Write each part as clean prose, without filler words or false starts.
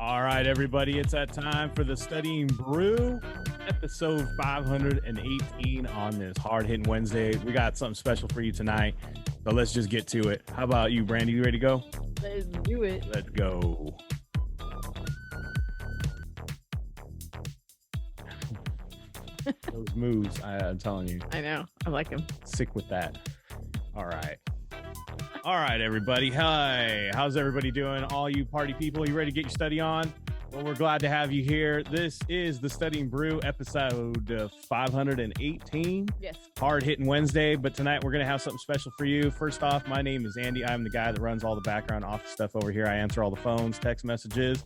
All right, everybody, it's that time for the Studying Brew, episode 518 on this hard-hitting Wednesday. We got something special for you tonight, so let's just get to it. How about you, Brandy? You ready to go? Let's do it. Let's go. Those moves, I'm telling you. I know. I like him. Sick with that. All right. All right, everybody. Hi. How's everybody doing? All you party people, you ready to get your study on? Well, we're glad to have you here. This is the Studying Brew episode 518. Yes. Hard-hitting Wednesday, but tonight we're going to have something special for you. First off, my name is Andy. I'm the guy that runs all the background office stuff over here. I answer all the phones, text messages,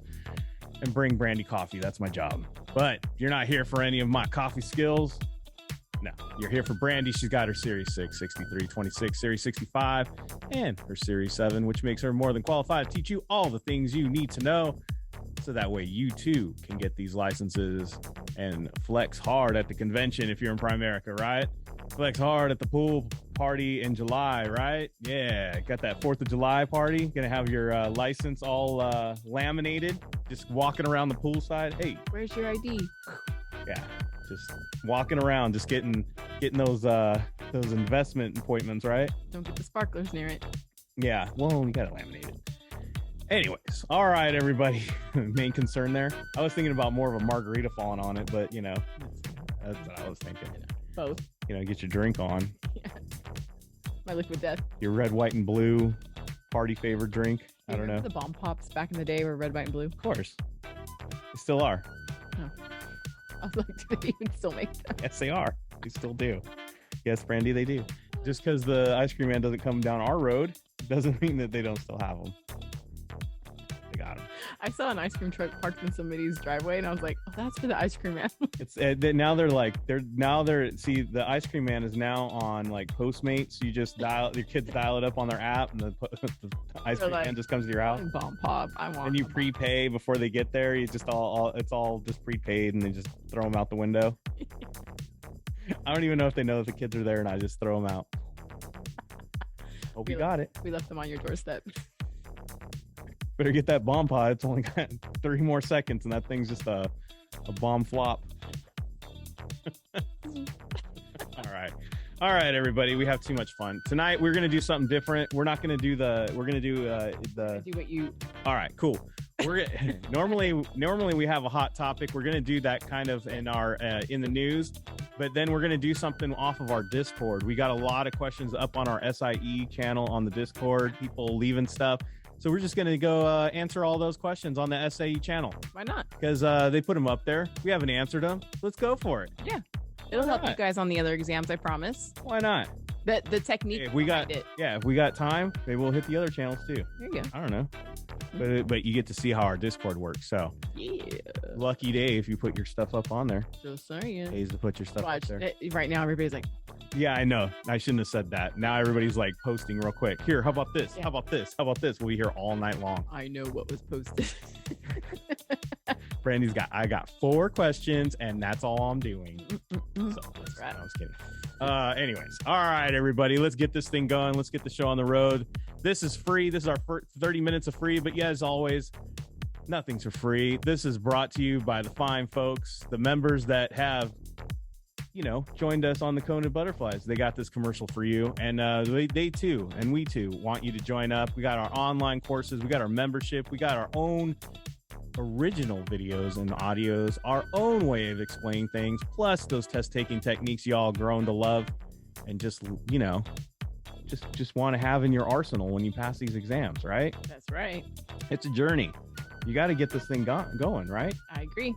and bring Brandy coffee. That's my job. But you're not here for any of my coffee skills. No, you're here for Brandy. She's got her Series 6, 63, 26, Series 65, and her Series 7, which makes her more than qualified to teach you all the things you need to know. So that way you too can get these licenses and flex hard at the convention if you're in Primerica, right? Flex hard at the pool party in July, right? Yeah, got that 4th of July party. Gonna have your license all laminated, just walking around the poolside. Hey, Where's your ID? yeah, just walking around, just getting those investment appointments, right? Don't get the sparklers near it. Yeah, well, you gotta laminate it. Anyways, all right, everybody. Main concern there. I was thinking about more of a margarita falling on it, but that's what I was thinking. Both. Get your drink on. Yeah. My liquid death. Your red, white, and blue party favorite drink. I don't know. The bomb pops back in the day were red, white, and blue. Of course, they still are. Oh. I was like, do they even still make them? Yes, they are. They still do. Yes, Brandy, they do. Just because the ice cream man doesn't come down our road doesn't mean that they don't still have them. They got them. I saw an ice cream truck parked in somebody's driveway, and I was like, "Oh, that's for the ice cream man." It's now see, the ice cream man is now on like Postmates. You just your kids dial it up on their app, and the ice cream man just comes to your house. Bomb pop. I want. And you prepay before they get there. You just it's all just prepaid, and they just throw them out the window. I don't even know if they know that the kids are there, and I just throw them out. Hope you got it. We left them on your doorstep. Better get that bomb pod. It's only got 3 more seconds, and that thing's just a bomb flop. All right, everybody. We have too much fun tonight. We're gonna do something different. We're not gonna do we're gonna do Do what you. All right, cool. We're normally we have a hot topic. We're gonna do that kind of in our in the news, but then we're gonna do something off of our Discord. We got a lot of questions up on our SIE channel on the Discord. People leaving stuff. So we're just going to go answer all those questions on the SAE channel. Why not? Because they put them up there. We haven't answered them. Let's go for it. Yeah. It'll help you guys on the other exams, I promise. Why not? The technique. Hey, if we got time, maybe we'll hit the other channels too. There you go. I don't know. But you get to see how our Discord works. So yeah. Lucky day if you put your stuff up on there. Just saying. Pays to put your stuff up there. Right now, everybody's like, yeah, I know. I shouldn't have said that. Now everybody's like posting real quick. Here, how about this? Yeah. How about this? How about this? We'll be here all night long. I know what was posted. I got 4 questions, and that's all I'm doing. So, Right. I was kidding. Anyways, all right, everybody, let's get this thing going. Let's get the show on the road. This is free. This is our first 30 minutes of free, but yeah, as always, nothing's for free. This is brought to you by the fine folks, the members that have joined us on the KonaButterflyz. They got this commercial for you, and they too, and we too, want you to join up. We got our online courses, we got our membership, we got our own original videos and audios, our own way of explaining things, plus those test-taking techniques y'all grown to love, and just want to have in your arsenal when you pass these exams, right? That's right. It's a journey. You got to get this thing going, right? I agree.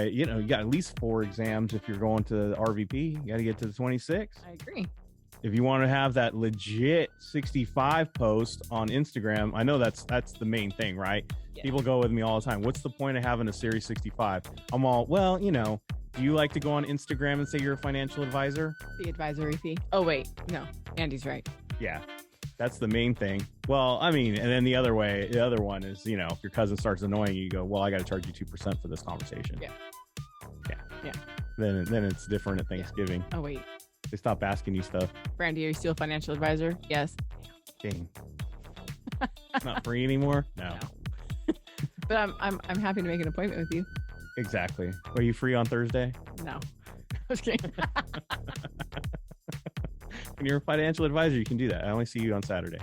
You got at least 4 exams if you're going to the RVP. You got to get to the 26. I agree. If you want to have that legit 65 post on Instagram, I know that's the main thing, right? Yeah. People go with me all the time. What's the point of having a Series 65? I'm all, well, do you like to go on Instagram and say you're a financial advisor? The advisory fee. Oh, wait. No, Andy's right. Yeah. That's the main thing. Well, I mean, and then the other one is, if your cousin starts annoying you, you go, well, I got to charge you 2% for this conversation. Yeah. Then it's different at Thanksgiving. Yeah. Oh, wait. They stop asking you stuff. Brandy, are you still a financial advisor? Yes. Dang. It's not free anymore? No. But I'm happy to make an appointment with you. Exactly. Are you free on Thursday? No. Just kidding. When you're a financial advisor, you can do that. I only see you on Saturday.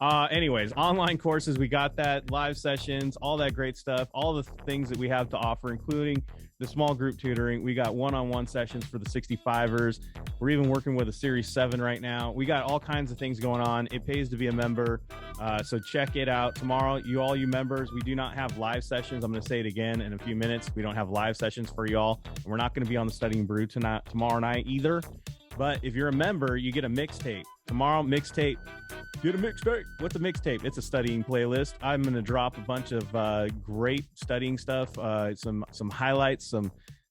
Anyways, online courses, we got that, live sessions, all that great stuff, all the things that we have to offer, including the small group tutoring. We got one-on-one sessions for the 65ers. We're even working with a Series 7 right now. We got all kinds of things going on. It pays to be a member. So check it out. Tomorrow, you members, we do not have live sessions. I'm going to say it again in a few minutes. We don't have live sessions for y'all. And we're not going to be on the Studying Brew tomorrow night either. But if you're a member, you get a mixtape. Tomorrow, mixtape. Get a mixtape. What's a mixtape? It's a studying playlist. I'm going to drop a bunch of great studying stuff, some highlights,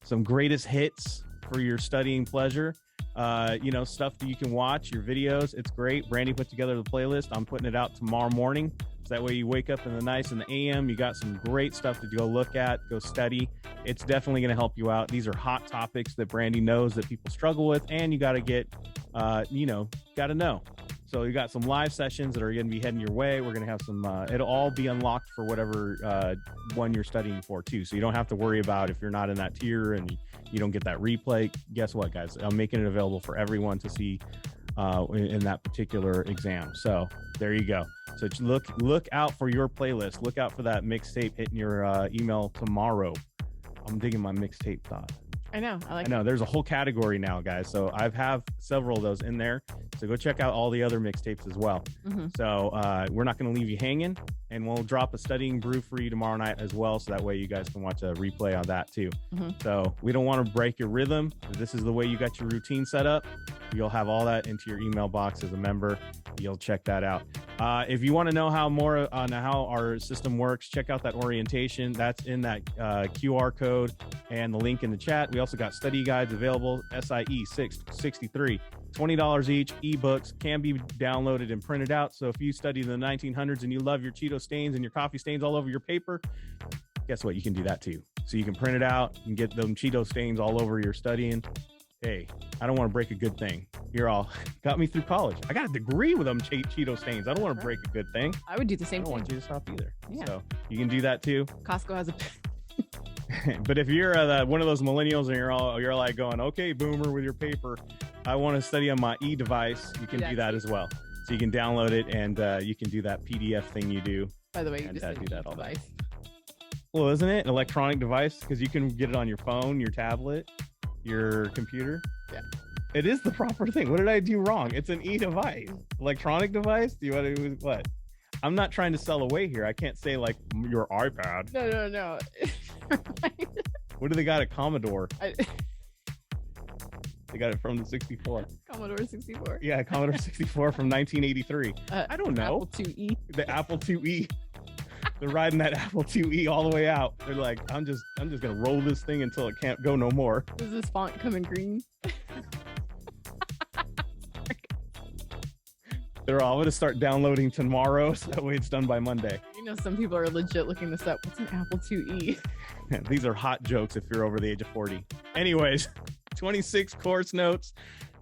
some greatest hits for your studying pleasure. Stuff that you can watch, your videos. It's great. Brandy put together the playlist. I'm putting it out tomorrow morning. So that way you wake up in the AM. You got some great stuff to go look at, go study. It's definitely going to help you out. These are hot topics that Brandy knows that people struggle with, and you got to get, got to know. So you got some live sessions that are going to be heading your way. We're going to have some, it'll all be unlocked for whatever one you're studying for too. So you don't have to worry about if you're not in that tier and you don't get that replay. Guess what, guys? I'm making it available for everyone to see in that particular exam. So there you go. So look out for your playlist. Look out for that mixtape hitting your email tomorrow. I'm digging my mixtape thought. I know. I know. There's a whole category now, guys. So I have several of those in there. So go check out all the other mixtapes as well. Mm-hmm. So we're not going to leave you hanging, and we'll drop a Studying Brew for you tomorrow night as well. So that way you guys can watch a replay on that too. Mm-hmm. So we don't want to break your rhythm. If this is the way you got your routine set up, you'll have all that into your email box as a member. You'll check that out. If you want to know how our system works, check out that orientation. That's in that QR code and the link in the chat. We also got study guides available, SIE 663, $20 each. Ebooks can be downloaded and printed out. So if you studied in the 1900s and you love your Cheeto stains and your coffee stains all over your paper, guess what? You can do that too. So you can print it out and get them Cheeto stains all over your studying. Hey, I don't want to break a good thing. You're all got me through college. I got a degree with them Cheeto stains. I don't want to break a good thing. I would do the same thing. I don't want you to stop either. Yeah. So you can do that too. Costco has a but if you're one of those millennials and you're like going, okay, boomer, with your paper, I want to study on my device, you can do that as well. So you can download it and you can do that PDF thing you do. By the way, you just do that all device. Well, isn't it an electronic device? Because you can get it on your phone, your tablet, your computer. Yeah. It is the proper thing. What did I do wrong? It's an device. Electronic device? Do you want to what? I'm not trying to sell away here. I can't say like your iPad. No. What do they got at Commodore? They got it from the 64. Commodore 64. Yeah, Commodore 64 from 1983. I don't know. Apple IIe. The Apple IIe. They're riding that Apple IIe all the way out. They're like, I'm just gonna roll this thing until it can't go no more. Does this font come in green? They're all gonna start downloading tomorrow, so that way it's done by Monday. You know, some people are legit looking this up. What's an Apple IIe? These are hot jokes if you're over the age of 40. Anyways, 26 course notes.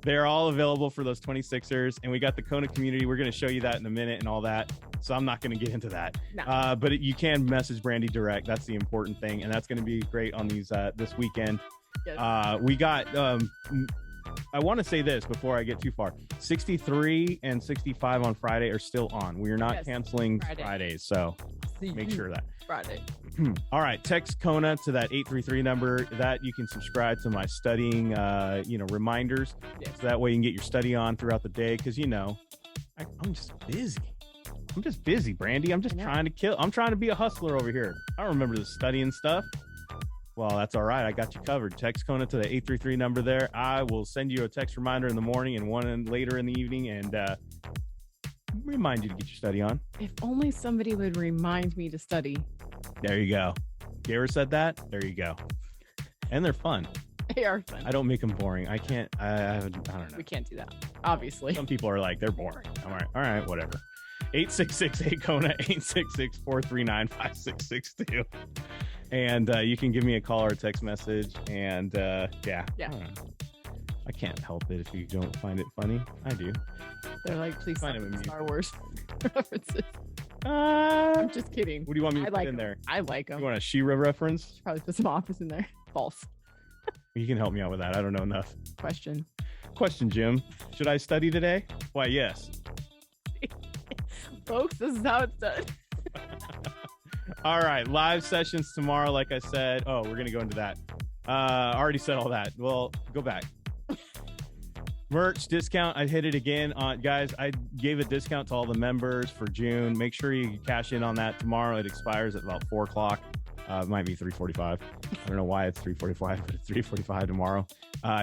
They're all available for those 26ers. And we got the Kona community. We're going to show you that in a minute and all that. So I'm not going to get into that. No. But you can message Brandy direct. That's the important thing. And that's going to be great on these this weekend. Yes. We got, I want to say this before I get too far. 63 and 65 on Friday are still on. We are not canceling Fridays. So make sure that. Friday. All right. Text Kona to that 833 number. That you can subscribe to my studying, reminders. Yes. So that way you can get your study on throughout the day. Because, I'm just busy. I'm just busy, Brandy. I'm just trying to be a hustler over here. I don't remember the studying stuff. Well, that's all right. I got you covered. Text Kona to the 833 number there. I will send you a text reminder in the morning and one later in the evening and remind you to get your study on. If only somebody would remind me to study. There you go. You ever said that? There you go. And they're fun. They are fun. I don't make them boring. I can't. I don't know. We can't do that. Obviously. Some people are like, they're boring. All right, whatever. 866-8KONA, 866-439-5662. And you can give me a call or a text message. And yeah. I can't help it if you don't find it funny. I do. They're like, please find it Star Wars references. I'm just kidding. What do you want me to I put like in 'em. there? I like You them. want a She-Ra reference? Probably put some Office in there. False. You can help me out with that. I don't know enough. Question. Question, Jim. Should I study today? Why, yes. Folks, this is how it's done. All right. Live sessions tomorrow, like I said. Oh, we're going to go into that. I already said all that. Well, go back. Merch discount. I hit it again. Guys, I gave a discount to all the members for June. Make sure you cash in on that tomorrow. It expires at about 4 o'clock. It might be 3:45. I don't know why it's 3:45, but it's 3:45 tomorrow.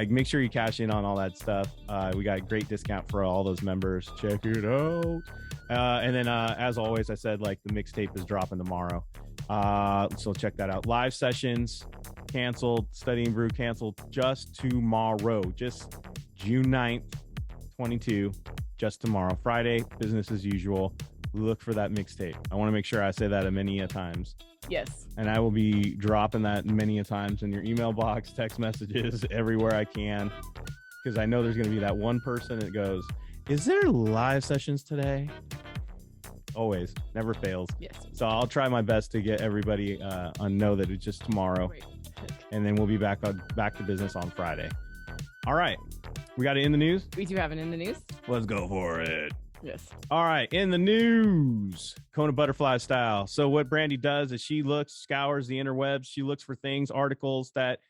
Make sure you cash in on all that stuff. We got a great discount for all those members. Check it out. And then, as always, I said, like, the mixtape is dropping tomorrow. So check that out. Live sessions canceled. Studying Brew canceled just tomorrow. Just June 9th, 22. Just tomorrow. Friday, business as usual. Look for that mixtape. I want to make sure I say that many a times. Yes. And I will be dropping that many a times in your email box, text messages, everywhere I can. Because I know there's going to be that one person that goes, is there live sessions today? Always. Never fails. Yes. So I'll try my best to get everybody know that it's just tomorrow. Great. And then we'll be back to business on Friday. All right. We got it in the news? We do have it in the news. Let's go for it. Yes. All right, in the news, KonaButterflyz style. So what Brandy does is she scours the interwebs. She looks for things, articles that,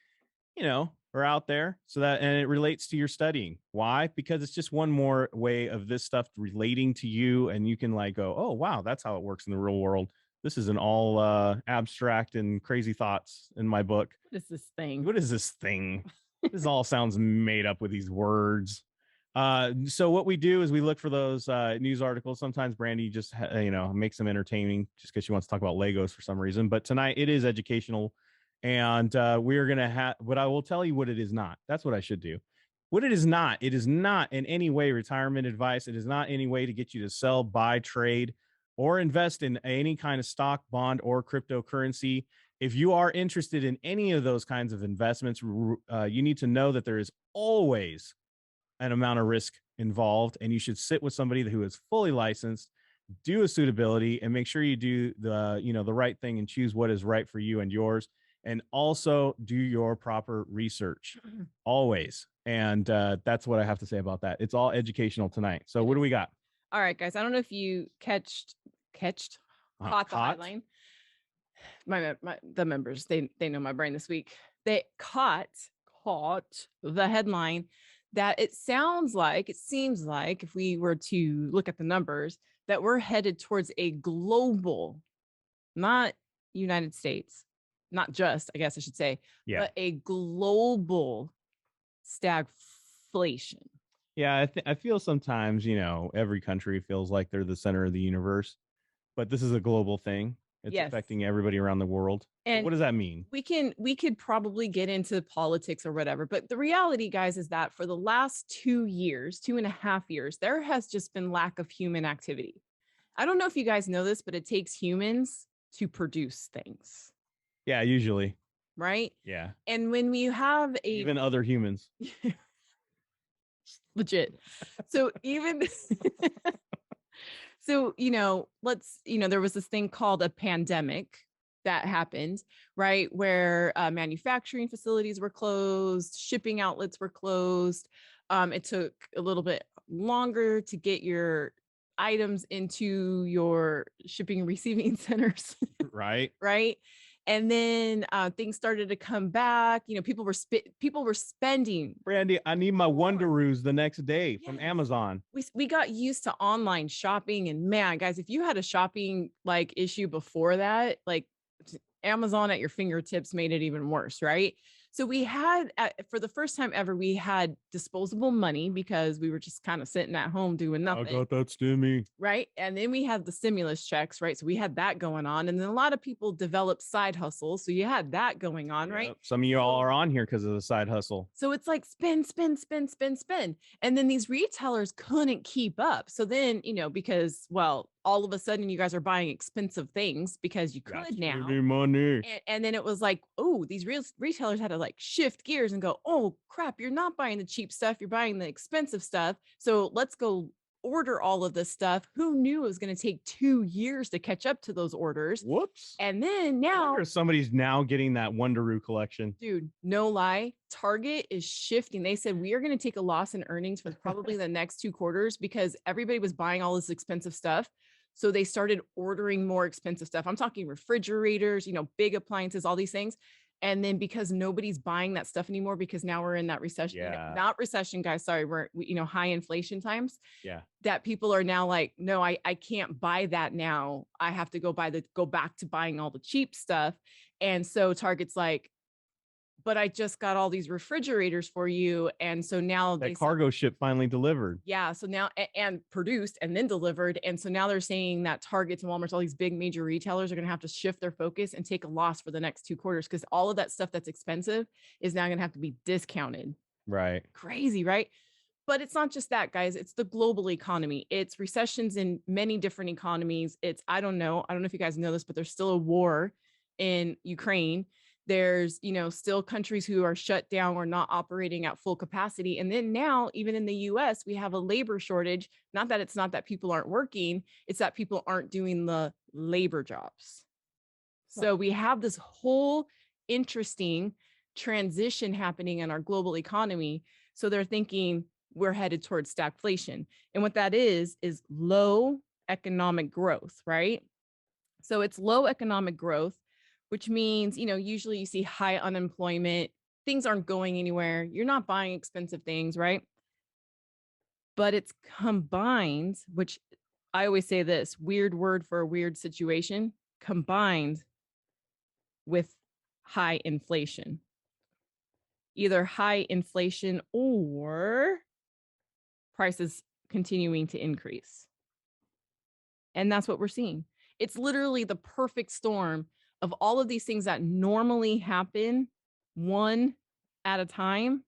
are out there and it relates to your studying. Why? Because it's just one more way of this stuff relating to you. And you can go, oh, wow, that's how it works in the real world. This isn't all abstract and crazy thoughts in my book. What is this thing? What is this thing? This all sounds made up with these words. So what we do is we look for those news articles. Sometimes Brandy just makes them entertaining just because she wants to talk about Legos for some reason. But tonight it is educational, and we are gonna have. But I will tell you what it is not. That's what I should do. What it is not. It is not in any way retirement advice. It is not any way to get you to sell, buy, trade, or invest in any kind of stock, bond, or cryptocurrency. If you are interested in any of those kinds of investments, you need to know that there is always an amount of risk involved, and you should sit with somebody who is fully licensed, do a suitability, and make sure you do the right thing and choose what is right for you and yours, and also do your proper research always. And that's what I have to say about that. It's all educational tonight. So what do we got? All right, guys. I don't know if you caught the headline. The members, they know my brain this week. They caught the headline that it seems like, if we were to look at the numbers, that we're headed towards a global, not United States, not just, I guess I should say, but a global stagflation. Yeah, I feel sometimes, every country feels like they're the center of the universe, but this is a global thing. It's affecting everybody around the world. And what does that mean? We could probably get into politics or whatever, but the reality, guys, is that for the last 2.5 years, there has just been lack of human activity. I don't know if you guys know this, but it takes humans to produce things. Yeah, usually. Right? Yeah. And when we have even other humans. Legit. So even So, there was this thing called a pandemic that happened, right? Where manufacturing facilities were closed, shipping outlets were closed. It took a little bit longer to get your items into your shipping and receiving centers. Right. Right. And then things started to come back. People were spending. Brandy, I need my Wonderoos the next day from Amazon. We got used to online shopping, and man, guys, if you had a shopping issue before that, Amazon at your fingertips made it even worse, right? So we had, for the first time ever, we had disposable money because we were just kind of sitting at home doing nothing. I got that stimmy. Right. And then we had the stimulus checks, right? So we had that going on. And then a lot of people developed side hustles. So you had that going on, right? Some of you all are on here because of the side hustle. So it's like spend. And then these retailers couldn't keep up. So then, because, all of a sudden you guys are buying expensive things because you could now. Money. And then it was like, oh, these retailers had to shift gears and go, oh crap, you're not buying the cheap stuff, you're buying the expensive stuff. So let's go order all of this stuff. Who knew it was going to take 2 years to catch up to those orders? Whoops. And then I now wonder if somebody's now getting that Wonderoo collection. dude, no lie, Target is shifting. They said we are going to take a loss in earnings for probably the next 2 quarters because everybody was buying all this expensive stuff. So they started ordering more expensive stuff. I'm talking refrigerators, big appliances, all these things. And then because nobody's buying that stuff anymore, because now we're in that recession, Yeah. not recession, guys. Sorry, high inflation times. Yeah. That people are now like, no, I can't buy that now. I have to go back to buying all the cheap stuff. And so Target's like, but I just got all these refrigerators for you. And so now that cargo ship finally delivered. Yeah. So now and produced and then delivered. And so now they're saying that Targets and Walmart's, all these big major retailers are going to have to shift their focus and take a loss for the next 2 quarters because all of that stuff that's expensive is now going to have to be discounted. Right. Crazy, right? But it's not just that, guys. It's the global economy. It's recessions in many different economies. It's, I don't know if you guys know this, but there's still a war in Ukraine. There's, still countries who are shut down or not operating at full capacity. And then now, even in the US, we have a labor shortage. Not that people aren't working, it's that people aren't doing the labor jobs. So we have this whole interesting transition happening in our global economy. So they're thinking we're headed towards stagflation. And what that is low economic growth, right? So it's low economic growth, which means, usually you see high unemployment, things aren't going anywhere. You're not buying expensive things, right? But it's combined, which I always say this weird word for a weird situation, combined with high inflation. Either high inflation or prices continuing to increase. And that's what we're seeing. It's literally the perfect storm of all of these things that normally happen one at a time.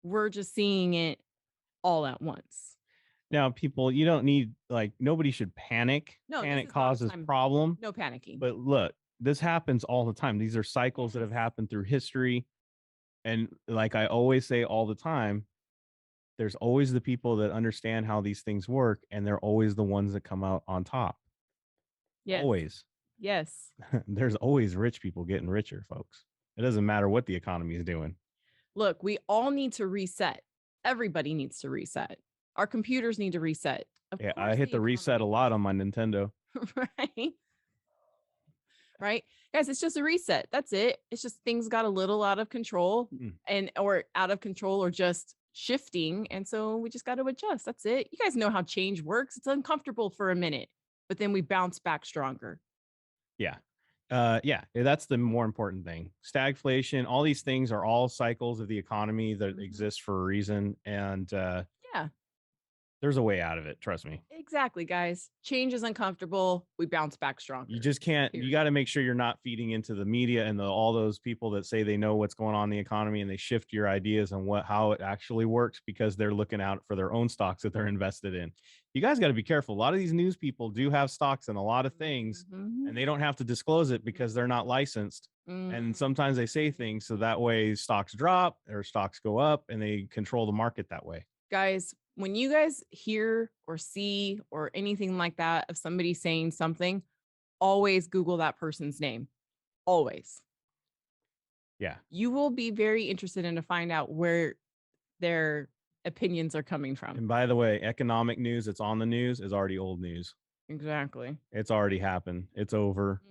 We're just seeing it all at once. Now, people, you don't need, nobody should panic. No, panic causes problem. No panicking. But look, this happens all the time. These are cycles that have happened through history. And like I always say all the time, there's always the people that understand how these things work, and they're always the ones that come out on top. Yes. Always. Yes. There's always rich people getting richer, folks. It doesn't matter what the economy is doing. Look, we all need to reset. Everybody needs to reset. Our computers need to reset. Yeah, I hit the reset a lot on my Nintendo. Right. Right. Guys, it's just a reset. That's it. It's just things got a little out of control or just shifting. And so we just got to adjust. That's it. You guys know how change works. It's uncomfortable for a minute, but then we bounce back stronger. Yeah. Yeah, that's the more important thing. Stagflation, all these things are all cycles of the economy that exist for a reason. And yeah, there's a way out of it. Trust me. Exactly, guys. Change is uncomfortable. We bounce back stronger. You just can't, you got to make sure you're not feeding into the media and all those people that say they know what's going on in the economy, and they shift your ideas on how it actually works because they're looking out for their own stocks that they're invested in. You guys got to be careful. A lot of these news people do have stocks in a lot of things, and they don't have to disclose it because they're not licensed. And sometimes they say things so that way stocks drop or stocks go up, and they control the market that way. Guys, when you guys hear or see or anything like that of somebody saying something, always Google that person's name. Always. Yeah. You will be very interested in to find out where their opinions are coming from. And by the way, economic news that's on the news is already old news. Exactly. It's already happened. It's over.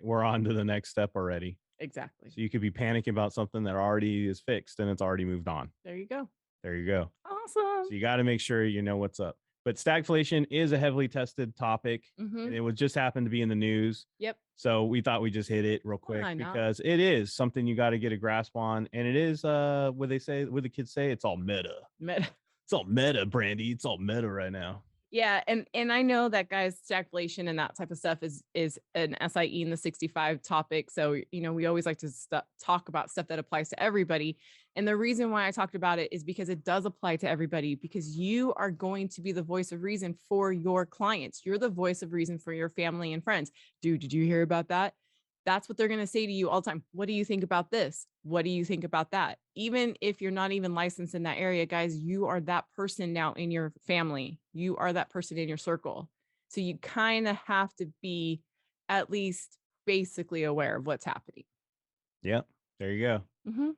We're on to the next step already. Exactly. So you could be panicking about something that already is fixed and it's already moved on. There you go. There you go. Awesome. So you got to make sure you know what's up. But stagflation is a heavily tested topic. And it would just happen to be in the news. Yep. So we thought we'd just hit it real quick because it is something you got to get a grasp on. And it is what the kids say, it's all meta. It's all meta, Brandy. It's all meta right now. Yeah, and I know that, guys, stagflation and that type of stuff is an SIE in the 65 topic. So, we always like to talk about stuff that applies to everybody. And the reason why I talked about it is because it does apply to everybody, because you are going to be the voice of reason for your clients. You're the voice of reason for your family and friends. Dude, did you hear about that? That's what they're going to say to you all the time. What do you think about this? What do you think about that? Even if you're not even licensed in that area, guys, you are that person now in your family. You are that person in your circle. So you kind of have to be at least basically aware of what's happening. Yep. There you go. Mm-hmm.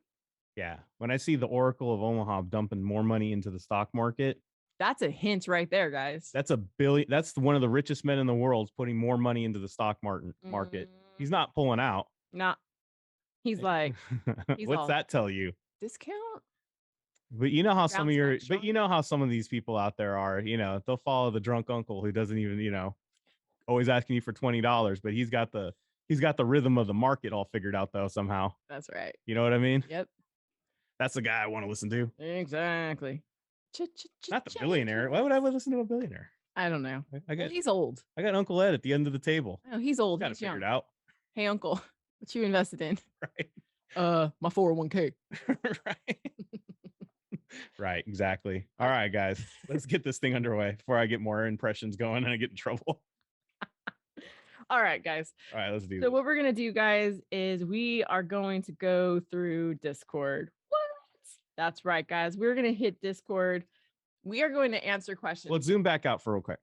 Yeah. When I see the Oracle of Omaha dumping more money into the stock market, that's a hint right there, guys. That's $1 billion. That's one of the richest men in the world putting more money into the stock market. He's not pulling out. Nah. He's like, what's that tell you? Discount. But you know how some of these people out there are, they'll follow the drunk uncle who doesn't even, always asking you for $20, but he's got the rhythm of the market all figured out though somehow. That's right. You know what I mean? Yep. That's the guy I want to listen to. Exactly. Not the billionaire. Why would I listen to a billionaire? I don't know. He's old. I got Uncle Ed at the end of the table. Oh, he's old. Got to figure it out. Hey, Uncle, what you invested in? Right. My 401k. Right. Right. Exactly. All right, guys, let's get this thing underway before I get more impressions going and I get in trouble. All right, guys. All right, let's do this. So what we're going to do, guys, is we are going to go through Discord. What? That's right, guys. We're going to hit Discord. We are going to answer questions. Let's zoom back out for real quick.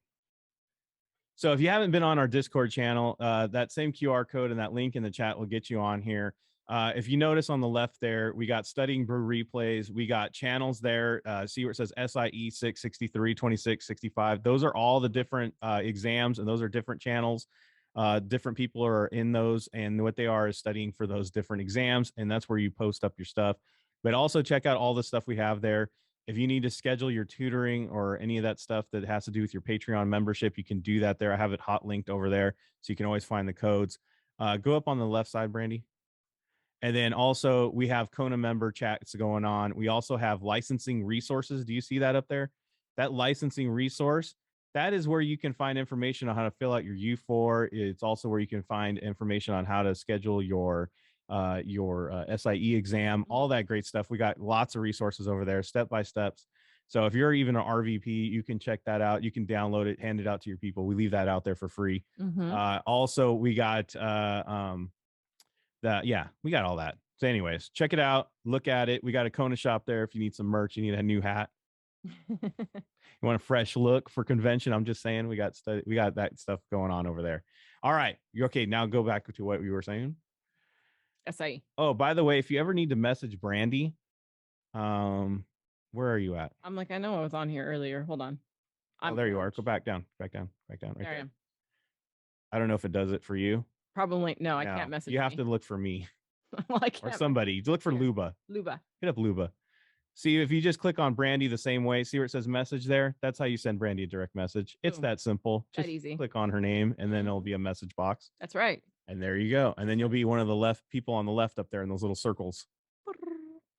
So if you haven't been on our Discord channel, that same QR code and that link in the chat will get you on here. If you notice on the left there, we got Studying Brew replays. We got channels there. See where it says SIE 6, 63, 26, 65. Those are all the different exams, and those are different channels. Different people are in those, and what they are is studying for those different exams, and that's where you post up your stuff. But also check out all the stuff we have there. If you need to schedule your tutoring or any of that stuff that has to do with your Patreon membership, you can do that there. I have it hot linked over there, so you can always find the codes. Go up on the left side, Brandy. And then also we have Kona member chats going on. We also have licensing resources. Do you see that up there? That licensing resource, that is where you can find information on how to fill out your U4. It's also where you can find information on how to schedule your SIE exam, all that great stuff. We got lots of resources over there, step by steps. So if you're even an RVP, you can check that out. You can download it, hand it out to your people. We leave that out there for free. Also, we got we got all that. So anyways, check it out, look at it. We got a Kona shop there if you need some merch, you need a new hat. You want a fresh look for convention? I'm just saying we got that stuff going on over there. All right, you're okay. Now go back to what we were saying. SIE. Oh, by the way, if you ever need to message Brandy, where are you at? I'm like, I know I was on here earlier. Hold on. Oh, there you are. Go back down. Right there. I am. I don't know if it does it for you. Probably no. I can't message. You have to look for me. Well, or somebody. Look for Luba. Hit up Luba. See, if you just click on Brandy the same way, see where it says message there? That's how you send Brandy a direct message. It's that simple. Just that easy. Click on her name, and then it'll be a message box. That's right. And there you go. And then you'll be one of the people on the left up there in those little circles.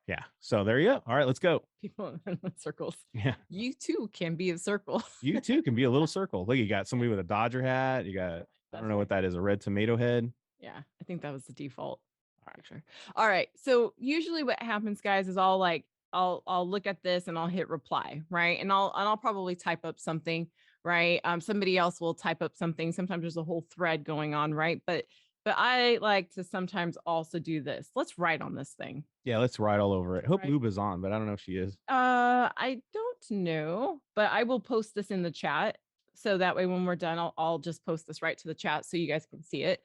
Yeah. So there you go. All right, let's go. People in the circles. Yeah. You too can be a circle. You too can be a little circle. Look, you got somebody with a Dodger hat. You got, I don't know what that is, a red tomato head. Yeah, I think that was the default picture. All right. So usually what happens, guys, is I'll look at this and I'll hit reply, right? And I'll probably type up something, right? Somebody else will type up something. Sometimes there's a whole thread going on, right? But I like to sometimes also do this. Let's write on this thing. Yeah, let's write all over it. Hope Luba's on, but I don't know if she is. I don't know, but I will post this in the chat. So that way when we're done, I'll just post this right to the chat so you guys can see it.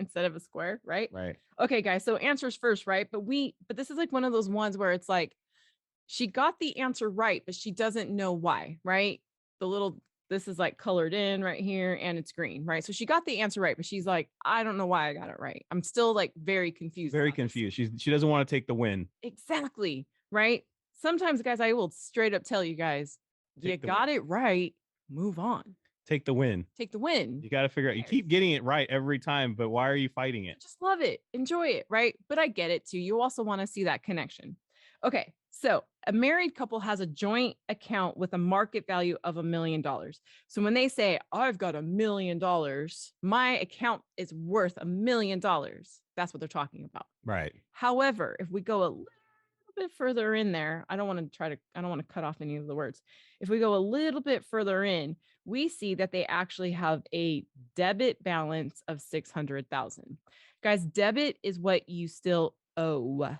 Instead of a square, right? Right. Okay, guys. So answers first, right? But this is like one of those ones where it's like she got the answer right, but she doesn't know why, right? This is like colored in right here and it's green, right? So she got the answer right, but she's like, I don't know why I got it right. I'm still like very confused. Very confused. She doesn't want to take the win. Exactly. Right. Sometimes, guys, I will straight up tell you guys, you got it right. Move on. Take the win. Take the win. You got to figure out, you keep getting it right every time, but why are you fighting it? Just love it. Enjoy it. Right. But I get it too. You also want to see that connection. Okay. So a married couple has a joint account with a market value of $1 million. So when they say, I've got $1 million, my account is worth $1 million. That's what they're talking about. Right. However, if we go a little bit further in there, I don't want to cut off any of the words. If we go a little bit further in, we see that they actually have a debit balance of 600,000. Guys, debit is what you still owe.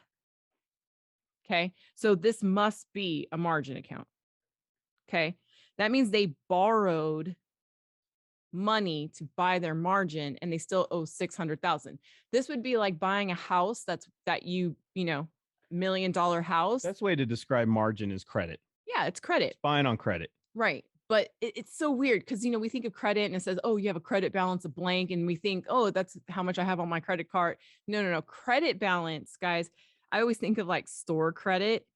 Okay. So this must be a margin account. Okay. That means they borrowed money to buy their margin and they still owe 600,000. This would be like buying a house $1 million house. That's way to describe margin is credit. Yeah, it's credit. It's buying on credit. Right. But it's so weird because, we think of credit and it says, oh, you have a credit balance of blank. And we think, oh, that's how much I have on my credit card. No. Credit balance, guys. I always think of like store credit.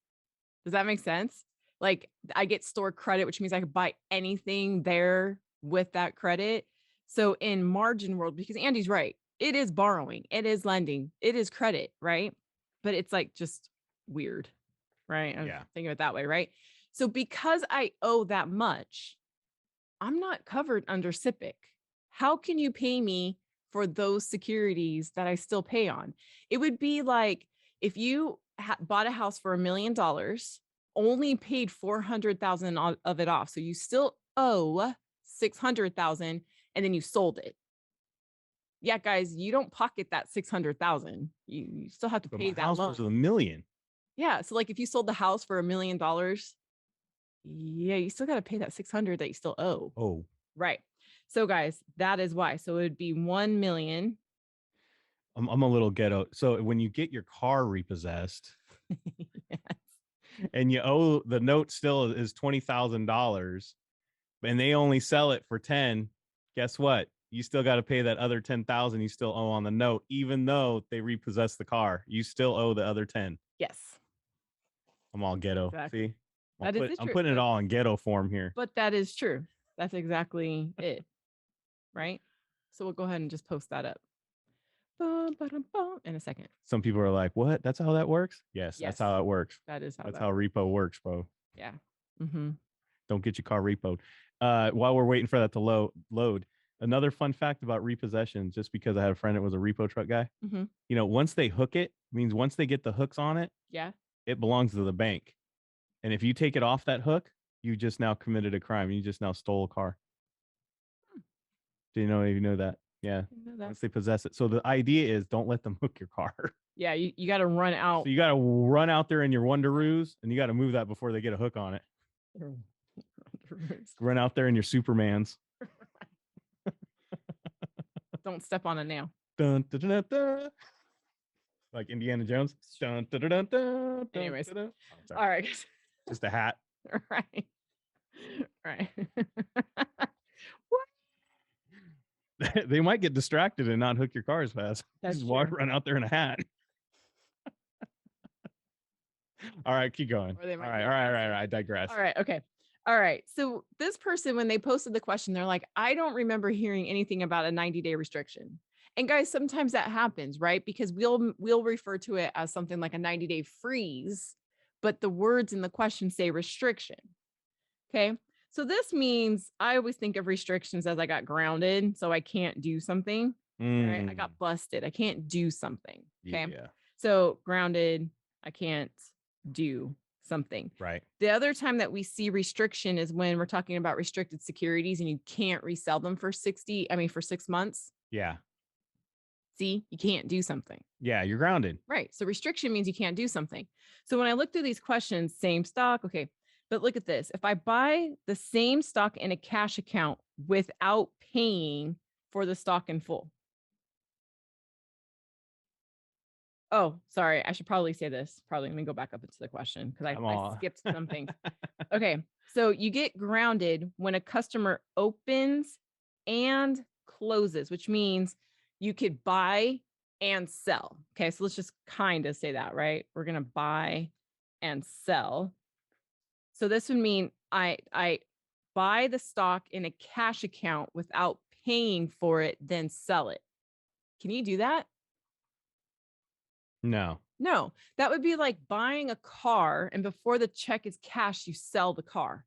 Does that make sense? Like I get store credit, which means I could buy anything there with that credit. So in margin world, because Andy's right, it is borrowing, it is lending, it is credit, right? But it's like just weird, right? I'm thinking of it that way, right? So because I owe that much, I'm not covered under SIPC. How can you pay me for those securities that I still pay on? It would be like if you bought a house for $1 million, only paid 400,000 of it off. So you still owe 600,000 and then you sold it. Yeah, guys, you don't pocket that 600,000. You still have to pay that loan. Was $1 million. Yeah. So like if you sold the house for $1 million, yeah, you still got to pay that 600 that you still owe. Oh, right. So guys, that is why. So it would be 1 million. I'm a little ghetto. So when you get your car repossessed, yes, and you owe the note still is $20,000, and they only sell it for 10, guess what? You still got to pay that other 10,000 you still owe on the note, even though they repossessed the car. You still owe the other 10. Yes. I'm all ghetto. Exactly. See, I'm putting it all in ghetto form here. But that is true. That's exactly it. Right. So we'll go ahead and just post that up in a second. Some people are like, what? That's how that works? Yes. That's how it works. That is that's how repo works, bro. Yeah. Mm-hmm. Don't get your car repoed. While we're waiting for that to load, another fun fact about repossession, just because I had a friend that was a repo truck guy, once they hook it, means once they get the hooks on it, it belongs to the bank. And if you take it off that hook, you just now committed a crime. You just now stole a car. Do you know that? Yeah. Once they possess it. So the idea is don't let them hook your car. Yeah. You got to run out. So you got to run out there in your Wonderoos and you got to move that before they get a hook on it. Run out there in your Supermans. Don't step on a nail. Dun, dun, dun, dun. Like Indiana Jones. Dun, dun, dun, dun, dun, anyways. Dun, dun. Oh, all right. Just a hat. Right. What? They might get distracted and not hook your car as fast. Just run out there in a hat. All right, keep going. All right. I digress. All right. Okay. All right. So this person, when they posted the question, they're like, I don't remember hearing anything about a 90-day restriction. And guys, sometimes that happens, right? Because we'll refer to it as something like a 90-day freeze, but the words in the question say restriction. Okay. So this means I always think of restrictions as I got grounded, so I can't do something. Right? I got busted. I can't do something. Okay. Yeah. So grounded, I can't do something. Right. The other time that we see restriction is when we're talking about restricted securities and you can't resell them for 6 months. Yeah. See, you can't do something. Yeah, you're grounded. Right. So restriction means you can't do something. So when I look through these questions, same stock. Okay. But look at this. If I buy the same stock in a cash account without paying for the stock in full. Oh, sorry. I should probably say this. Let me go back up into the question because I skipped some things. Okay. So you get grounded when a customer opens and closes, which means you could buy and sell. Okay. So let's just kind of say that, right? We're going to buy and sell. So this would mean I buy the stock in a cash account without paying for it, then sell it. Can you do that? No, that would be like buying a car and before the check is cashed, you sell the car.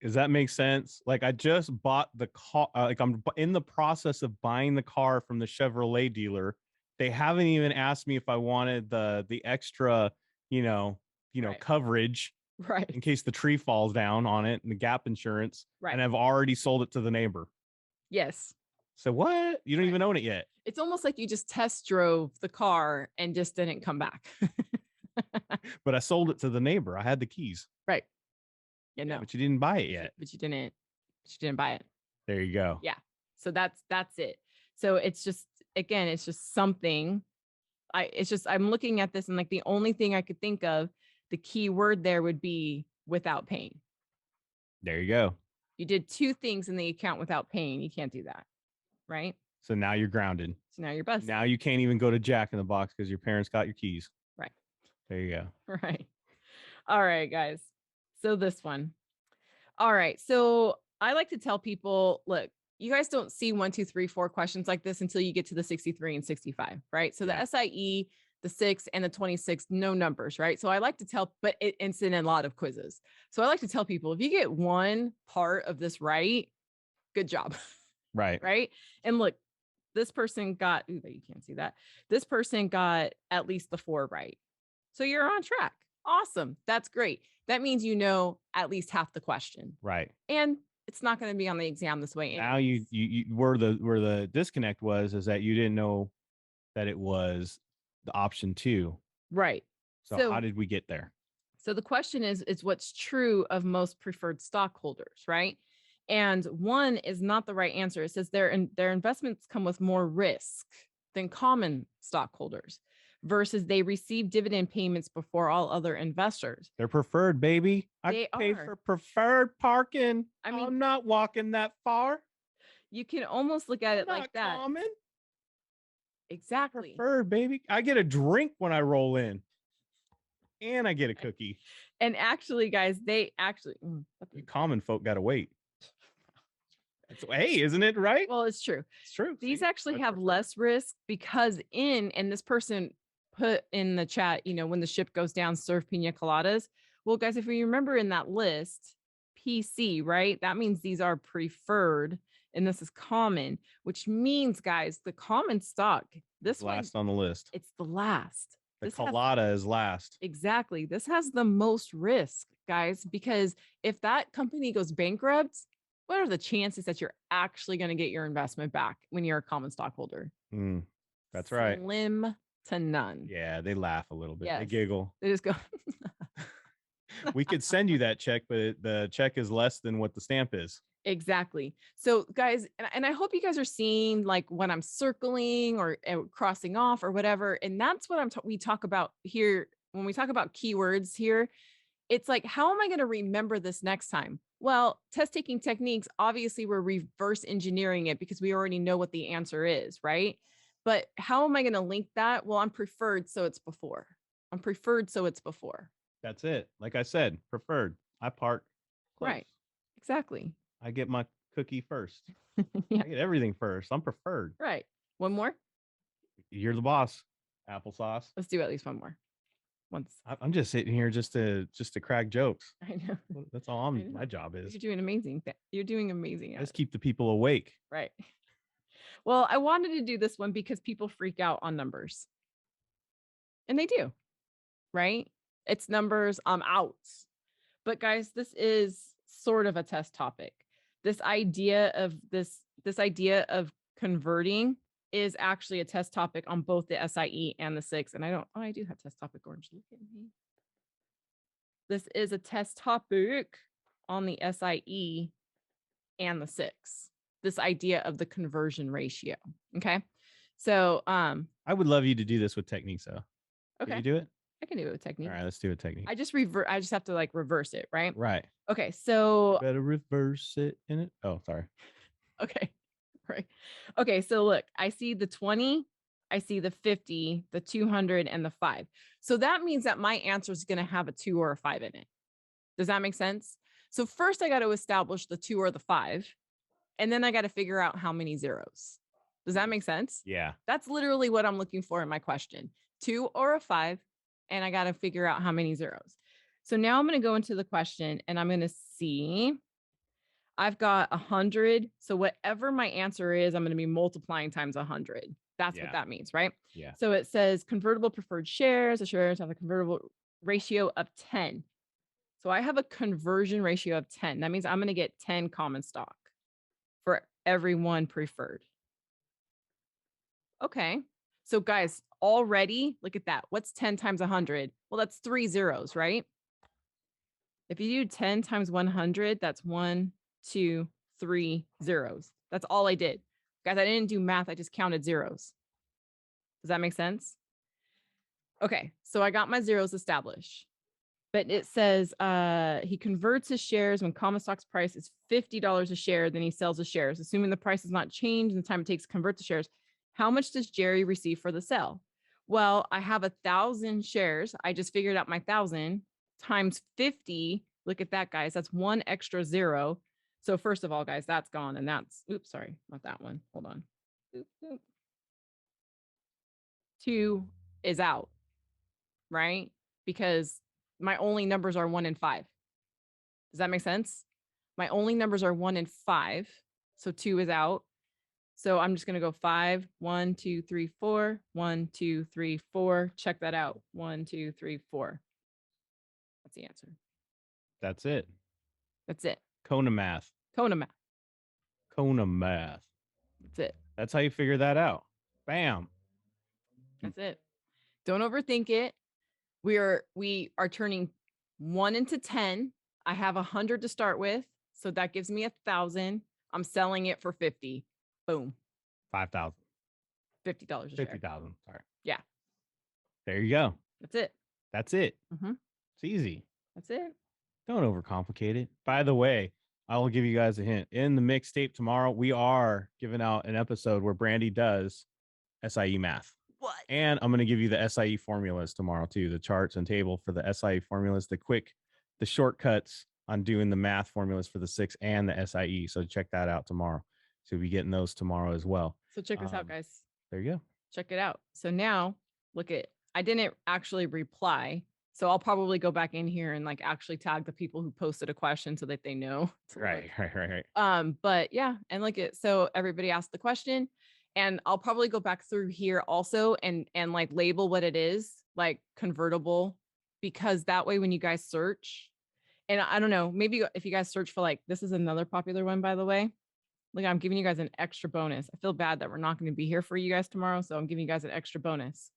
Does that make sense? Like I just bought the car, like I'm in the process of buying the car from the Chevrolet dealer. They haven't even asked me if I wanted the extra you know, Right. coverage Right. in case the tree falls down on it and the gap insurance. Right. And I've already sold it to the neighbor. Yes. So what? You don't Right. even own it yet. It's almost like you just test drove the car and just didn't come back. But I sold it to the neighbor. I had the keys. Right. Yeah, Yeah, no. but you didn't buy it yet. But you didn't buy it. There you go. Yeah. So that's it. So it's just, again, it's just something. I'm looking at this and like the only thing I could think of, the key word there would be without paying. There you go. You did 2 things in the account without paying. You can't do that. Right. So now you're grounded. So now you're busted. Now you can't even go to Jack in the Box because your parents got your keys. Right. There you go. Right. All right, guys. So this one. All right. So I like to tell people, look, you guys don't see 1, 2, 3, 4 questions like this until you get to the 63 and 65, right? So the SIE, the 6 and the 26, no numbers, right? So I like to tell, but it's in a lot of quizzes. So I like to tell people, if you get one part of this right, good job. Right. Right. And look, this person got, ooh, you can't see that. This person got at least the 4 right. So you're on track. Awesome. That's great. That means you know at least half the question. Right. And it's not going to be on the exam this way. Now you where the disconnect was is that you didn't know that it was the option 2. Right. So how did we get there? So the question is what's true of most preferred stockholders, right? And 1 is not the right answer. It says their investments come with more risk than common stockholders versus they receive dividend payments before all other investors. They're preferred, baby. They I pay are. for preferred parking. I mean, I'm not walking that far. You can almost look at it like that. Common. Exactly. Preferred, baby. I get a drink when I roll in. And I get a cookie. And actually, guys, they actually you common folk gotta wait. Hey, isn't it right? Well, it's true. It's true. These actually have less risk because and this person put in the chat, when the ship goes down, serve pina coladas. Well, guys, if you remember in that list, PC, right? That means these are preferred and this is common, which means, guys, the common stock, this last on the list. It's the last. The colada is last. Exactly. This has the most risk, guys, because if that company goes bankrupt, what are the chances that you're actually going to get your investment back when you're a common stockholder? That's right. Slim to none. Yeah, they laugh a little bit. Yes. They giggle. They just go. We could send you that check, but the check is less than what the stamp is. Exactly. So guys, and I hope you guys are seeing like when I'm circling or crossing off or whatever. And that's what we talk about here. When we talk about keywords here, it's like, how am I going to remember this next time? Well, test taking techniques, obviously we're reverse engineering it because we already know what the answer is, right? But how am I going to link that? Well, I'm preferred, so it's before. I'm preferred, so it's before. That's it. Like I said, preferred. I park close. Right. Exactly. I get my cookie first. Yeah. I get everything first. I'm preferred. Right. One more? You're the boss. Applesauce. Let's do at least one more. Once. I'm just sitting here just to crack jokes. I know. That's all my job is. You're doing amazing. You're doing amazing. Let's keep the people awake. Right. Well, I wanted to do this one because people freak out on numbers. And they do. Right? It's numbers. I'm out. But guys, this is sort of a test topic. This idea of converting is actually a test topic on both the SIE and the 6. And I do have test topic orange. Look at me. This is a test topic on the SIE and the 6. This idea of the conversion ratio. Okay. So I would love you to do this with techniques though. Okay. Can you do it? I can do it with technique. All right, let's do a technique. I just have to like reverse it, right? Right. Okay. So better reverse it in it. Oh, sorry. Okay. Right. Okay. So look, I see the 20, I see the 50, the 200, and the 5. So that means that my answer is going to have a 2 or a 5 in it. Does that make sense? So first I got to establish the 2 or the 5, and then I got to figure out how many zeros. Does that make sense? Yeah. That's literally what I'm looking for in my question. 2 or a 5, and I got to figure out how many zeros. So now I'm going to go into the question and I'm going to see, I've got 100. So whatever my answer is, I'm going to be multiplying times 100. That's what that means, right? Yeah. So it says convertible preferred shares. The shares have a convertible ratio of 10. So I have a conversion ratio of 10. That means I'm going to get 10 common stock for every one preferred. Okay. So guys, already look at that. What's 10 times 100? Well, that's 3 zeros, right? If you do 10 times 100, that's 1, 2, 3 zeros. That's all I did. Guys, I didn't do math. I just counted zeros. Does that make sense? Okay. So I got my zeros established. But it says he converts his shares when common stock's price is $50 a share, then he sells his shares. Assuming the price has not changed in the time it takes to convert the shares, how much does Jerry receive for the sale? Well, I have 1,000 shares. I just figured out my 1,000 times 50. Look at that, guys. That's one extra zero. So first of all, guys, that's gone. And that's, oops, sorry, not that one. Hold on. Oop, oop. 2 is out, right? Because my only numbers are 1 and 5. Does that make sense? My only numbers are 1 and 5. So 2 is out. So I'm just going to go 5, 1, 2, 3, 4, 1, 2, 3, 4. Check that out. 1, 2, 3, 4. That's the answer. That's it. That's it. KonaMath. KonaMath. KonaMath. That's it. That's how you figure that out. Bam. That's it. Don't overthink it. We are turning 1 into 10. I have 100 to start with. So that gives me 1,000. I'm selling it for 50. Boom. 5,000. $50 a share. 50,000. Sorry. Yeah. There you go. That's it. That's it. Mm-hmm. It's easy. That's it. Don't overcomplicate it. By the way, I will give you guys a hint. In the mixtape tomorrow, we are giving out an episode where Brandy does SIE math. What? And I'm going to give you the SIE formulas tomorrow too, the charts and table for the SIE formulas, the shortcuts on doing the math formulas for the 6 and the SIE. So check that out tomorrow. So we'll be getting those tomorrow as well. So check this out, guys. There you go. Check it out. So now look at, I didn't actually reply. So I'll probably go back in here and like actually tag the people who posted a question so that they know. Right. But yeah, and look at, so everybody asked the question, and I'll probably go back through here also and like label what it is, like convertible, because that way when you guys search, and I don't know, maybe if you guys search for like, this is another popular one, by the way. Look, I'm giving you guys an extra bonus. I feel bad that we're not going to be here for you guys tomorrow, so I'm giving you guys an extra bonus.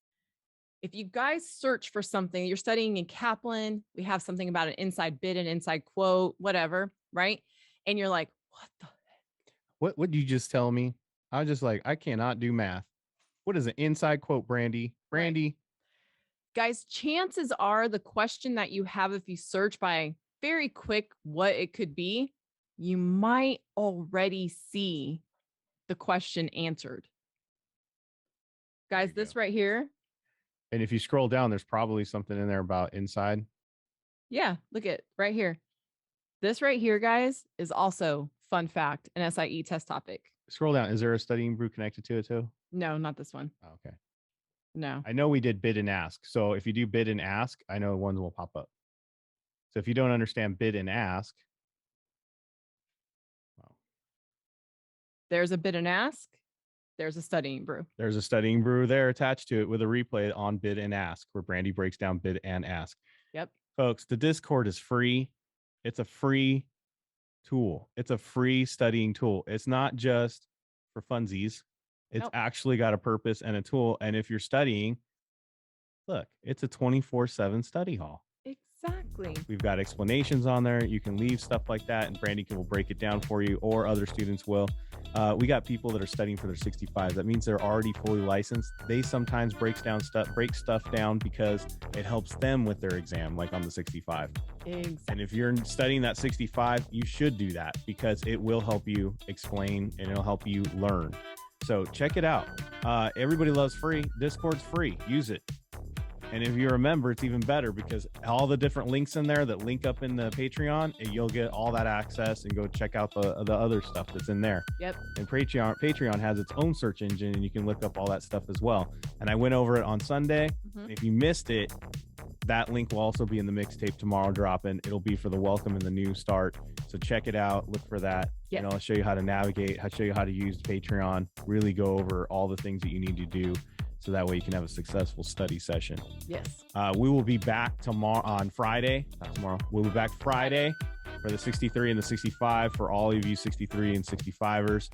If you guys search for something, you're studying in Kaplan, we have something about an inside bid, an inside quote, whatever, right? And you're like, what the heck? What did you just tell me? I was just like, I cannot do math. What is an inside quote, Brandy? Brandy. Right. Guys, chances are the question that you have, if you search by very quick what it could be, you might already see the question answered. Guys, this right here. And if you scroll down, there's probably something in there about inside. Yeah, look at right here. This right here, guys, is also, fun fact, an SIE test topic. Scroll down. Is there a Studying Brew connected to it too? No, not this one. Oh, okay. No. I know we did bid and ask. So if you do bid and ask, I know ones will pop up. So if you don't understand bid and ask. Wow. There's a bid and ask. There's a Studying Brew. There's a Studying Brew there attached to it with a replay on bid and ask, where Brandy breaks down bid and ask. Yep. Folks, the Discord is free. It's a free tool. It's a free studying tool. It's not just for funsies. It's actually got a purpose and a tool. And if you're studying, look, it's a 24/7 study hall. Exactly. We've got explanations on there. You can leave stuff like that, and Brandy will break it down for you, or other students will. We got people that are studying for their 65. That means they're already fully licensed. They sometimes break stuff down because it helps them with their exam, like on the 65. Exactly. And if you're studying that 65, you should do that because it will help you explain and it'll help you learn. So check it out. Everybody loves free. Discord's free. Use it. And if you're a member, it's even better because all the different links in there that link up in the Patreon, and you'll get all that access and go check out the other stuff that's in there. Yep. And Patreon has its own search engine, and you can look up all that stuff as well. And I went over it on Sunday. Mm-hmm. If you missed it, that link will also be in the mixtape tomorrow dropping. It'll be for the welcome and the new start. So check it out. Look for that. Yep. And I'll show you how to navigate. I'll show you how to use Patreon. Really go over all the things that you need to do. so that way you can have a successful study session. Yes. We will be back tomorrow on Friday. Not tomorrow. We'll be back Friday for the 63 and the 65 for all of you 63 and 65ers.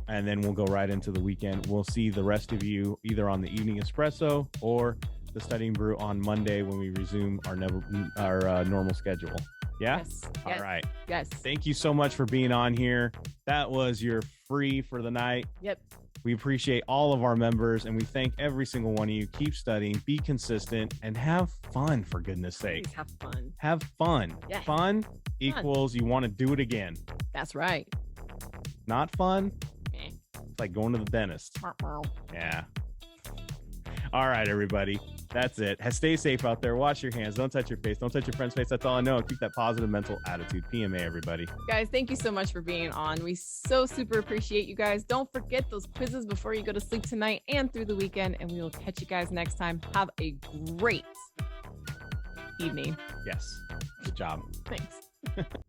And then we'll go right into the weekend. We'll see the rest of you either on the evening espresso or the Studying Brew on Monday when we resume our normal schedule. Yeah? Yes. All right. Yes. Thank you so much for being on here. That was your free for the night. Yep. We appreciate all of our members, and we thank every single one of you. Keep studying, be consistent, and have fun, for goodness sake. Please have fun. Have fun. Yes. Fun equals you want to do it again. That's right. Not fun? Eh. It's like going to the dentist. Yeah. All right, everybody. That's it. Stay safe out there. Wash your hands. Don't touch your face. Don't touch your friend's face. That's all I know. Keep that positive mental attitude. PMA, everybody. Guys, thank you so much for being on. We so super appreciate you guys. Don't forget those quizzes before you go to sleep tonight and through the weekend. And we will catch you guys next time. Have a great evening. Yes. Good job. Thanks.